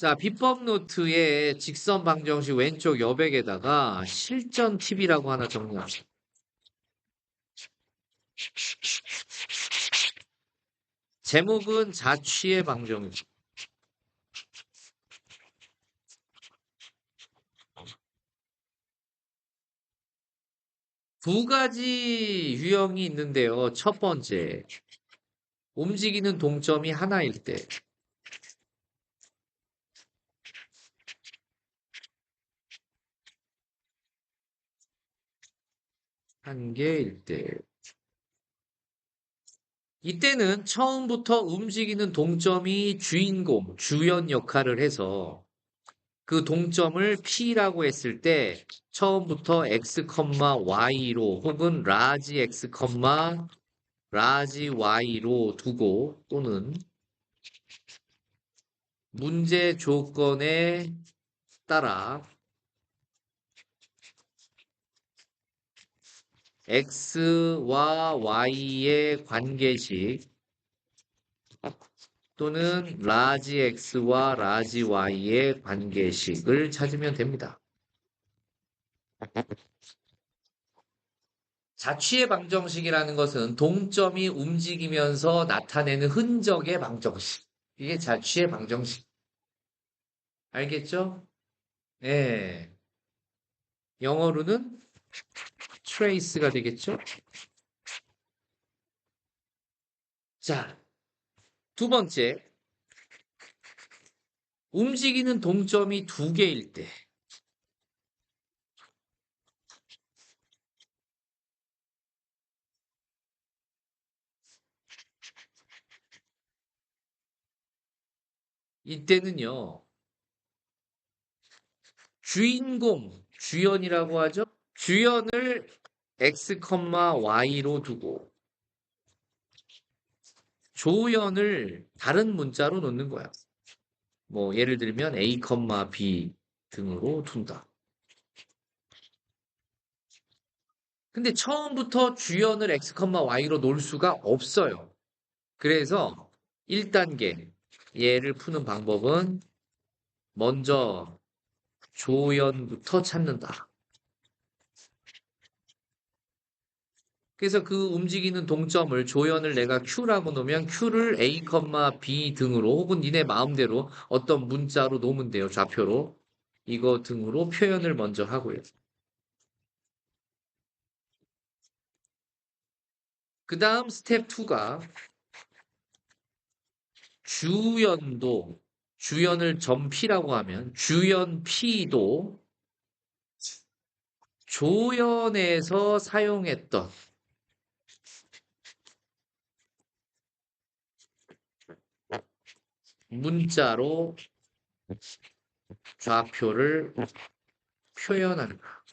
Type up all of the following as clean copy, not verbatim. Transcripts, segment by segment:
자, 비법 노트의 직선 방정식 왼쪽 여백에다가 실전 팁이라고 하나 정리합시다. 제목은 자취의 방정식. 두 가지 유형이 있는데요. 첫 번째, 움직이는 동점이 하나일 때. 한 개일 때. 이때는 처음부터 움직이는 동점이 주인공, 주연 역할을 해서 그 동점을 P라고 했을 때 처음부터 x, y로 혹은 라지 x, 라지 y로 두고 또는 문제 조건에 따라 x와 y의 관계식 또는 라지 x와 라지 y의 관계식을 찾으면 됩니다. 자취의 방정식이라는 것은 동점이 움직이면서 나타내는 흔적의 방정식. 이게 자취의 방정식. 알겠죠? 네. 영어로는 trace가 되겠죠? 자, 두 번째. 움직이는 동점이 두 개일 때. 이때는요, 주인공, 주연이라고 하죠? 주연을 x, y로 두고 조연을 다른 문자로 놓는 거야. 뭐 예를 들면 a, b 등으로 둔다. 근데 처음부터 주연을 x, y로 놓을 수가 없어요. 그래서 1단계 얘를 푸는 방법은 먼저 조연부터 찾는다. 그래서 그 움직이는 동점을 조연을 내가 Q라고 놓으면 Q를 A, B 등으로 혹은 니네 마음대로 어떤 문자로 놓으면 돼요. 좌표로. 이거 등으로 표현을 먼저 하고요. 그 다음 스텝 2가 주연도, 주연을 점 P라고 하면 주연 P도 조연에서 사용했던 문자로 좌표를 표현한다.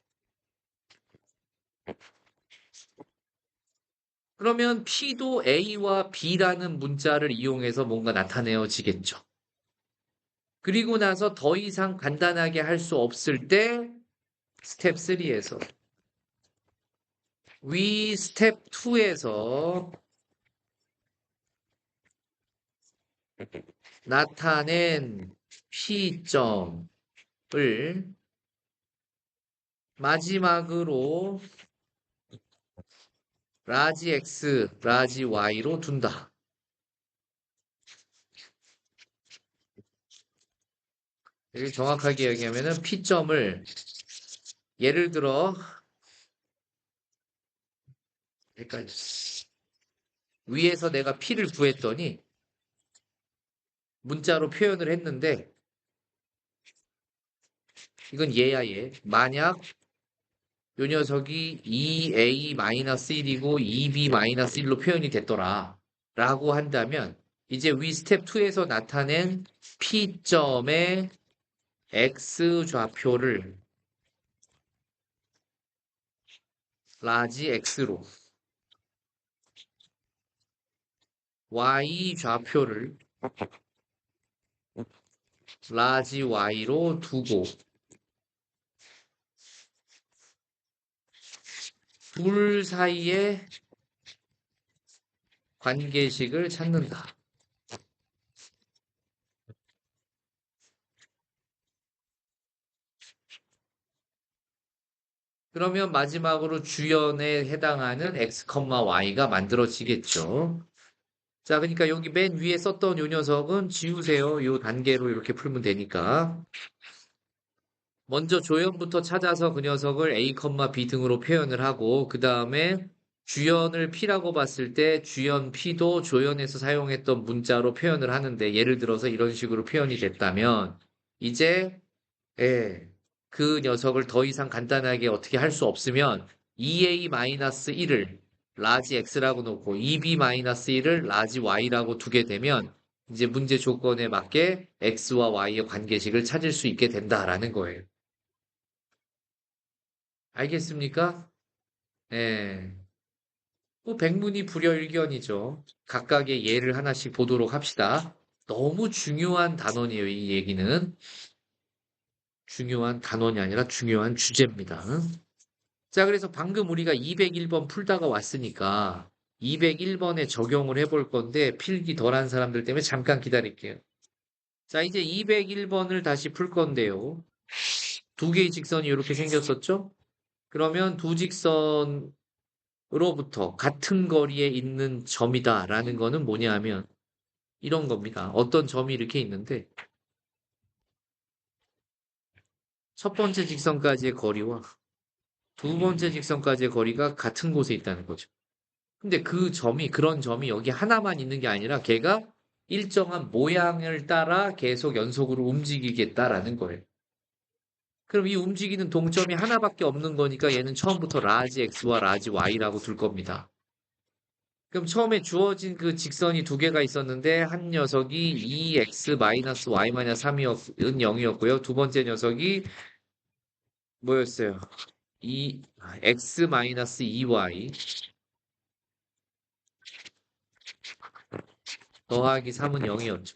그러면 P도 A와 B라는 문자를 이용해서 뭔가 나타내어지겠죠. 그리고 나서 더 이상 간단하게 할 수 없을 때 스텝 3에서 위 스텝 2에서 나타낸 P점을 마지막으로 라지 X, 라지 Y로 둔다. 여기 정확하게 얘기하면은 P점을 예를 들어 그러니까 위에서 내가 P를 구했더니 문자로 표현을 했는데 이건 얘야 얘. 만약 요 녀석이 2a-1이고 2b-1로 표현이 됐더라 라고 한다면 이제 위 스텝 2에서 나타낸 P점의 x 좌표를 라지 x로 y 좌표를 라지 y로 두고 둘 사이의 관계식을 찾는다. 그러면 마지막으로 주연에 해당하는 x, y가 만들어지겠죠. 자, 그러니까 여기 맨 위에 썼던 요 녀석은 지우세요. 요 단계로 이렇게 풀면 되니까. 먼저 조연부터 찾아서 그 녀석을 a, b 등으로 표현을 하고 그 다음에 주연을 p라고 봤을 때 주연 p도 조연에서 사용했던 문자로 표현을 하는데 예를 들어서 이런 식으로 표현이 됐다면 이제 예, 그 녀석을 더 이상 간단하게 어떻게 할 수 없으면 2a-1을 라지 x라고 놓고 2b-1을 라지 y라고 두게 되면 이제 문제 조건에 맞게 x와 y의 관계식을 찾을 수 있게 된다라는 거예요. 알겠습니까? 예. 뭐 백문이 불여일견이죠. 각각의 예를 하나씩 보도록 합시다. 너무 중요한 단원이에요, 이 얘기는. 중요한 단원이 아니라 중요한 주제입니다. 자, 그래서 방금 우리가 201번 풀다가 왔으니까 201번에 적용을 해볼 건데 필기 덜한 사람들 때문에 잠깐 기다릴게요. 자, 이제 201번을 다시 풀 건데요. 두 개의 직선이 이렇게 생겼었죠? 그러면 두 직선으로부터 같은 거리에 있는 점이다라는 거는 뭐냐면 이런 겁니다. 어떤 점이 이렇게 있는데 첫 번째 직선까지의 거리와 두 번째 직선까지의 거리가 같은 곳에 있다는 거죠. 근데 그런 점이 여기 하나만 있는 게 아니라 걔가 일정한 모양을 따라 계속 연속으로 움직이겠다라는 거예요. 그럼 이 움직이는 동점이 하나밖에 없는 거니까 얘는 처음부터 라지 x와 라지 y라고 둘 겁니다. 그럼 처음에 주어진 그 직선이 두 개가 있었는데 한 녀석이 2x-y-3은 0이었고요. 두 번째 녀석이 뭐였어요? x-2y 더하기 3은 0이었죠.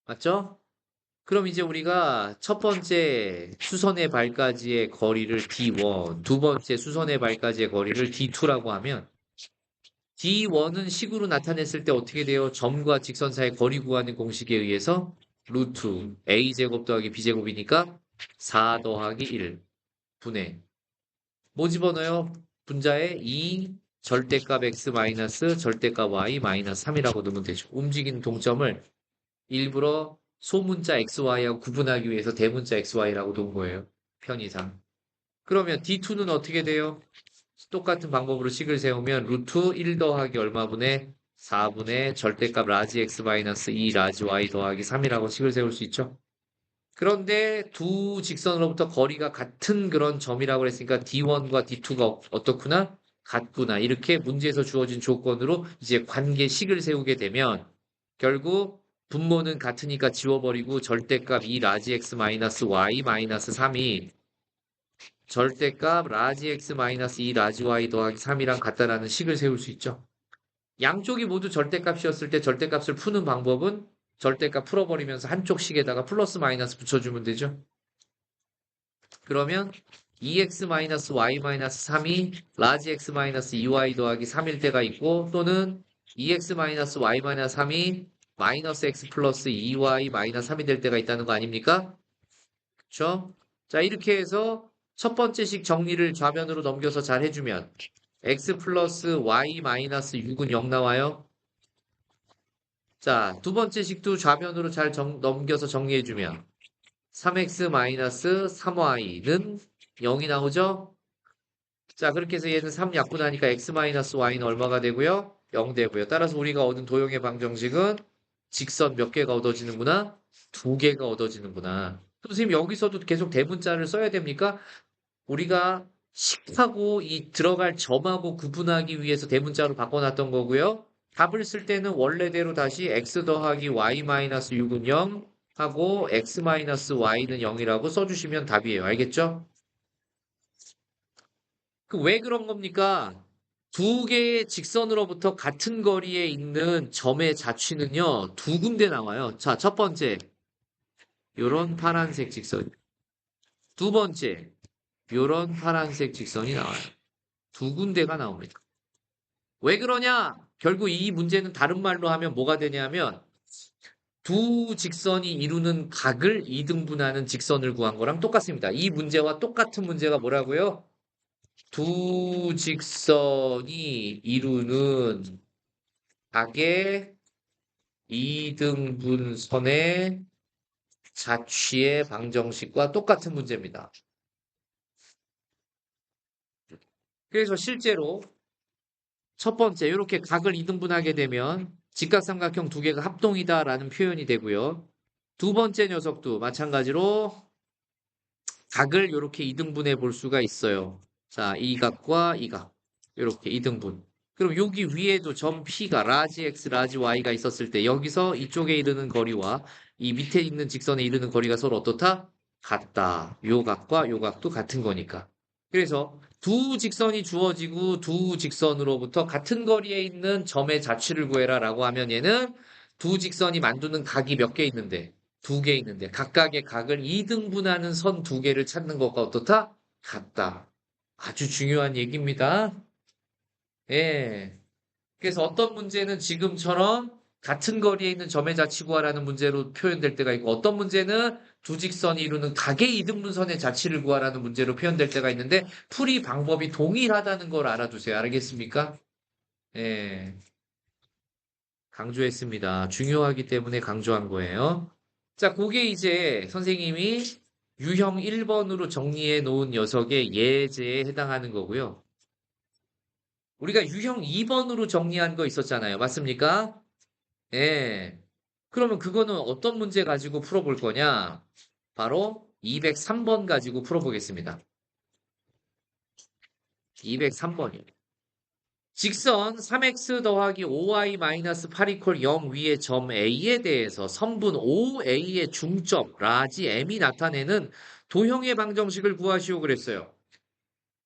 맞죠? 그럼 이제 우리가 첫 번째 수선의 발까지의 거리를 D1, 두 번째 수선의 발까지의 거리를 D2라고 하면 D1은 식으로 나타냈을 때 어떻게 돼요? 점과 직선 사이 거리 구하는 공식에 의해서 루트 A제곱 더하기 B제곱이니까 4 더하기 1 분의 뭐 집어넣어요? 분자에 2 절대값 X 마이너스 절대값 Y 마이너스 3이라고 넣으면 되죠. 움직이는 동점을 일부러 소문자 XY하고 구분하기 위해서 대문자 XY라고 놓은 거예요. 편의상. 그러면 D2는 어떻게 돼요? 똑같은 방법으로 식을 세우면 루트 1 더하기 얼마분의 4분의 절대값 라지 X 마이너스 2 라지 Y 더하기 3이라고 식을 세울 수 있죠. 그런데 두 직선으로부터 거리가 같은 그런 점이라고 그랬으니까 D1과 D2가 어떻구나? 같구나. 이렇게 문제에서 주어진 조건으로 이제 관계식을 세우게 되면 결국 분모는 같으니까 지워버리고 절대값 2 라지 x 마이너스 y 마이너스 3이 절대값 라지 x 마이너스 2 라지 y 더하기 3이랑 같다라는 식을 세울 수 있죠. 양쪽이 모두 절대값이었을 때 절대값을 푸는 방법은 절대값 풀어버리면서 한쪽 식에다가 플러스 마이너스 붙여주면 되죠. 그러면 2x-y-3이 라지 x-2y 더하기 3일 때가 있고 또는 2x-y-3이 마이너스 x 플러스 2y 마이너스 3이 될 때가 있다는 거 아닙니까? 그쵸? 자, 이렇게 해서 첫 번째 식 정리를 좌변으로 넘겨서 잘 해주면 x 플러스 y 마이너스 6은 0 나와요. 자, 두 번째 식도 좌변으로 잘 넘겨서 정리해주면 3x-3y는 0이 나오죠? 자, 그렇게 해서 얘는 3 약분하니까 x-y는 얼마가 되고요? 0 되고요. 따라서 우리가 얻은 도형의 방정식은 직선 몇 개가 얻어지는구나? 두 개가 얻어지는구나. 선생님, 여기서도 계속 대문자를 써야 됩니까? 우리가 식하고 이 들어갈 점하고 구분하기 위해서 대문자로 바꿔놨던 거고요. 답을 쓸 때는 원래대로 다시 x 더하기 y-6은 0 하고 x-y는 0이라고 써주시면 답이에요. 알겠죠? 왜 그런 겁니까? 두 개의 직선으로부터 같은 거리에 있는 점의 자취는요, 두 군데 나와요. 자, 첫 번째, 요런 파란색 직선. 두 번째, 요런 파란색 직선이 나와요. 두 군데가 나옵니다. 왜 그러냐? 결국 이 문제는 다른 말로 하면 뭐가 되냐면, 두 직선이 이루는 각을 2등분하는 직선을 구한 거랑 똑같습니다. 이 문제와 똑같은 문제가 뭐라고요? 두 직선이 이루는 각의 2등분선의 자취의 방정식과 똑같은 문제입니다. 그래서 실제로 첫 번째 이렇게 각을 2등분하게 되면 직각삼각형 두 개가 합동이다라는 표현이 되고요. 두 번째 녀석도 마찬가지로 각을 이렇게 2등분해 볼 수가 있어요. 자, 이 각과 이 각. 이렇게 2등분. 그럼 여기 위에도 점 P가 라지 X, 라지 Y가 있었을 때 여기서 이쪽에 이르는 거리와 이 밑에 있는 직선에 이르는 거리가 서로 어떻다? 같다. 요 각과 요 각도 같은 거니까. 그래서 두 직선이 주어지고 두 직선으로부터 같은 거리에 있는 점의 자취를 구해라 라고 하면 얘는 두 직선이 만드는 각이 몇 개 있는데 두 개 있는데 각각의 각을 2등분하는 선 두 개를 찾는 것과 어떻다? 같다. 아주 중요한 얘기입니다. 예. 그래서 어떤 문제는 지금처럼 같은 거리에 있는 점의 자치 구하라는 문제로 표현될 때가 있고 어떤 문제는 두 직선이 이루는 각의 이등분선의 자치를 구하라는 문제로 표현될 때가 있는데 풀이 방법이 동일하다는 걸 알아두세요. 알겠습니까? 예. 강조했습니다. 중요하기 때문에 강조한 거예요. 자, 그게 이제 선생님이 유형 1번으로 정리해 놓은 녀석의 예제에 해당하는 거고요. 우리가 유형 2번으로 정리한 거 있었잖아요. 맞습니까? 예. 그러면 그거는 어떤 문제 가지고 풀어볼 거냐? 바로 203번 가지고 풀어보겠습니다. 203번이요. 직선 3x 더하기 5y 마이너스 8 이퀄 0 위의 점 A에 대해서 선분 OA의 중점 라지 M이 나타내는 도형의 방정식을 구하시오 그랬어요.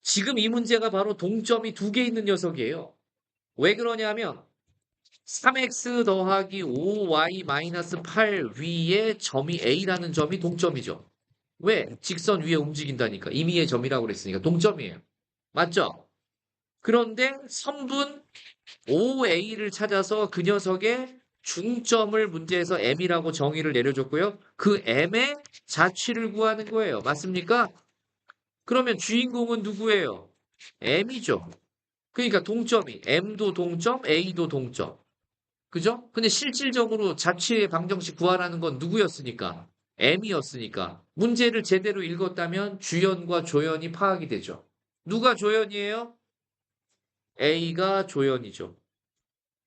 지금 이 문제가 바로 동점이 두 개 있는 녀석이에요. 왜 그러냐면 3x 더하기 5y 마이너스 8 위에 점이 A라는 점이 동점이죠. 왜? 직선 위에 움직인다니까. 임의의 점이라고 그랬으니까 동점이에요. 맞죠? 그런데 선분 OA를 찾아서 그 녀석의 중점을 문제에서 M이라고 정의를 내려줬고요. 그 M의 자취를 구하는 거예요. 맞습니까? 그러면 주인공은 누구예요? M이죠. 그러니까 동점이 M도 동점, A도 동점. 그죠? 근데 실질적으로 자취의 방정식 구하라는 건 누구였으니까? M이었으니까. 문제를 제대로 읽었다면 주연과 조연이 파악이 되죠. 누가 조연이에요? A가 조연이죠.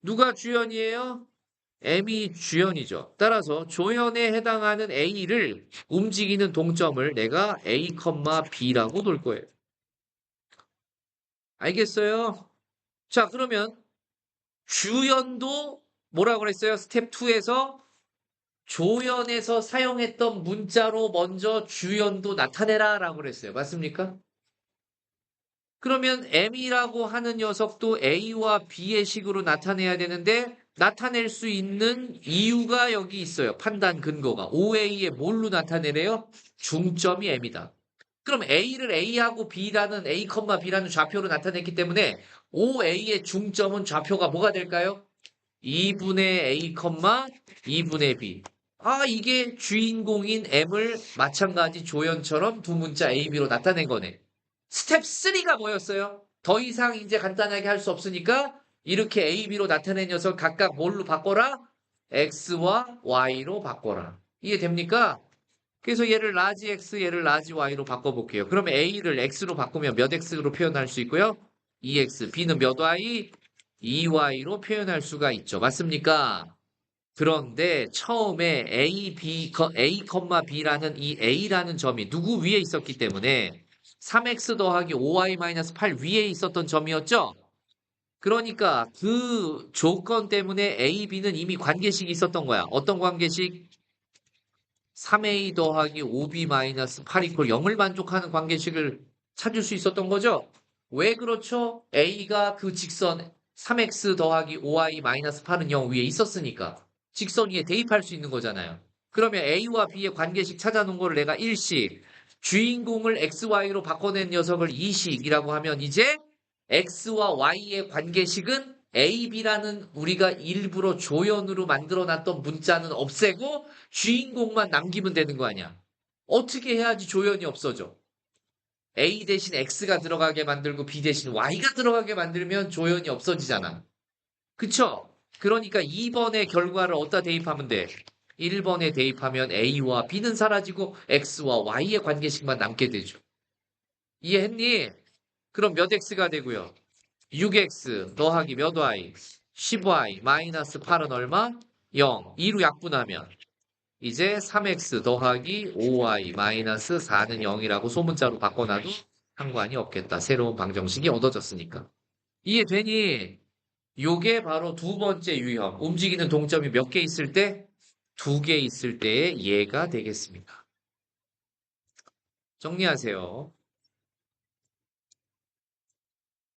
누가 주연이에요? M이 주연이죠. 따라서 조연에 해당하는 A를 움직이는 동점을 내가 A, B라고 놓을 거예요. 알겠어요? 자, 그러면 주연도 뭐라고 그랬어요? 스텝 2에서 조연에서 사용했던 문자로 먼저 주연도 나타내라 라고 그랬어요. 맞습니까? 그러면 M이라고 하는 녀석도 A와 B의 식으로 나타내야 되는데 나타낼 수 있는 이유가 여기 있어요. 판단 근거가. OA에 뭘로 나타내래요? 중점이 M이다. 그럼 A를 A하고 B라는 A, B라는 좌표로 나타냈기 때문에 OA의 중점은 좌표가 뭐가 될까요? 2분의 A, 2분의 B. 아, 이게 주인공인 M을 마찬가지 조연처럼 두 문자 A, B로 나타낸 거네. 스텝 3가 뭐였어요? 더 이상 이제 간단하게 할 수 없으니까 이렇게 A, B로 나타낸 녀석 각각 뭘로 바꿔라? X와 Y로 바꿔라. 이해됩니까? 그래서 얘를 라지 X, 얘를 라지 Y로 바꿔볼게요. 그러면 A를 X로 바꾸면 몇 X로 표현할 수 있고요? 2X, B는 몇 Y? 2Y로 표현할 수가 있죠. 맞습니까? 그런데 처음에 A, B라는 이 A라는 점이 누구 위에 있었기 때문에 3X 더하기 5Y-8 위에 있었던 점이었죠? 그러니까 그 조건 때문에 A, B는 이미 관계식이 있었던 거야. 어떤 관계식? 3A 더하기 5B-8 이퀄 0을 만족하는 관계식을 찾을 수 있었던 거죠? 왜 그렇죠? A가 그 직선 3X 더하기 5Y-8은 0 위에 있었으니까 직선 위에 대입할 수 있는 거잖아요. 그러면 A와 B의 관계식 찾아놓은 거를 내가 1식, 주인공을 XY로 바꿔낸 녀석을 2식이라고 하면 이제 X와 Y의 관계식은 A, B라는 우리가 일부러 조연으로 만들어 놨던 문자는 없애고 주인공만 남기면 되는 거 아니야. 어떻게 해야지 조연이 없어져? A 대신 X가 들어가게 만들고 B 대신 Y가 들어가게 만들면 조연이 없어지잖아. 그쵸? 그러니까 2번의 결과를 어디다 대입하면 돼? 1번에 대입하면 A와 B는 사라지고 X와 Y의 관계식만 남게 되죠. 이해했니? 그럼 몇 X가 되고요? 6X 더하기 몇 Y? 10Y 마이너스 8은 얼마? 0. 2로 약분하면 이제 3X 더하기 5Y 마이너스 4는 0이라고 소문자로 바꿔놔도 상관이 없겠다. 새로운 방정식이 얻어졌으니까. 이해되니? 요게 바로 두 번째 유형. 움직이는 동점이 몇 개 있을 때? 두 개 있을 때의 예가 되겠습니다. 정리하세요.